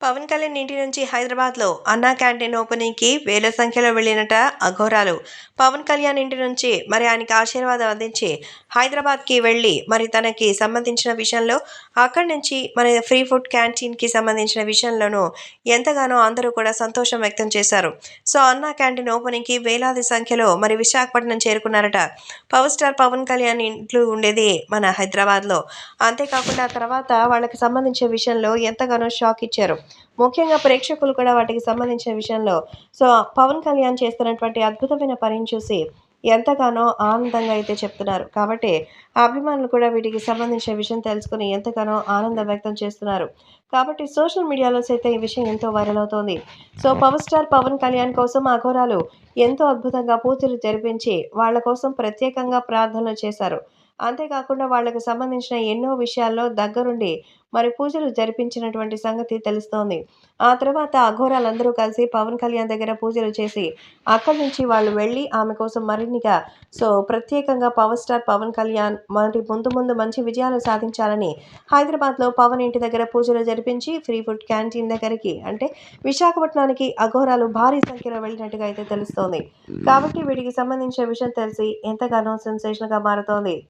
పవన్ కళ్యాణ్ ఇంటి నుంచి హైదరాబాద్లో అన్నా క్యాంటీన్ ఓపెనింగ్కి వేల సంఖ్యలో వెళ్లినట అఘోరాలు. పవన్ కళ్యాణ్ ఇంటి నుంచి మరి ఆయనకి ఆశీర్వాదం అందించి హైదరాబాద్కి వెళ్ళి మరి తనకి సంబంధించిన విషయంలో అక్కడి నుంచి మరి ఫ్రీ ఫుడ్ క్యాంటీన్కి సంబంధించిన విషయంలోనూ ఎంతగానో అందరూ కూడా సంతోషం వ్యక్తం చేశారు. సో అన్నా క్యాంటీన్ ఓపెనింగ్కి వేలాది సంఖ్యలో మరి విశాఖపట్నం చేరుకున్నారట. పవర్ స్టార్ పవన్ కళ్యాణ్ ఇంట్లో ఉండేది మన హైదరాబాద్లో. అంతేకాకుండా తర్వాత వాళ్ళకి సంబంధించిన విషయంలో ఎంతగానో షాక్ ఇచ్చారు. ముఖ్యంగా ప్రేక్షకులు కూడా వాటికి సంబంధించిన విషయంలో సో పవన్ కళ్యాణ్ చేస్తున్నటువంటి అద్భుతమైన పనిని చూసి ఎంతగానో ఆనందంగా అయితే చెప్తున్నారు. కాబట్టి ఆ అభిమానులు కూడా వీటికి సంబంధించిన విషయం తెలుసుకుని ఎంతగానో ఆనందం వ్యక్తం చేస్తున్నారు. కాబట్టి సోషల్ మీడియాలో సైతం ఈ విషయం ఎంతో వైరల్ అవుతోంది. So power star Pawan Kalyan కోసం అఘోరాలు ఎంతో అద్భుతంగా పూజలు జరిపించి వాళ్ళ కోసం ప్రత్యేకంగా ప్రార్థనలు చేశారు. అంతేకాకుండా వాళ్ళకి సంబంధించిన ఎన్నో విషయాల్లో దగ్గరుండి మరి పూజలు జరిపించినటువంటి సంగతి తెలుస్తోంది. ఆ తర్వాత అఘోరాలందరూ కలిసి పవన్ కళ్యాణ్ దగ్గర పూజలు చేసి అక్కడి నుంచి వాళ్ళు వెళ్ళి ఆమె కోసం మరిన్నిగా సో ప్రత్యేకంగా పవర్ స్టార్ పవన్ కళ్యాణ్ మరి ముందు మంచి విజయాలు సాధించాలని హైదరాబాద్లో పవన్ ఇంటి దగ్గర పూజలు జరిపించి ఫ్రీ ఫుడ్ క్యాంటీన్ దగ్గరికి అంటే విశాఖపట్నానికి అఘోరాలు భారీ సంఖ్యలో వెళ్ళినట్టుగా అయితే తెలుస్తోంది. కాబట్టి వీటికి సంబంధించిన విషయం తెలిసి ఎంతగానో సెన్సేషన్గా మారుతోంది.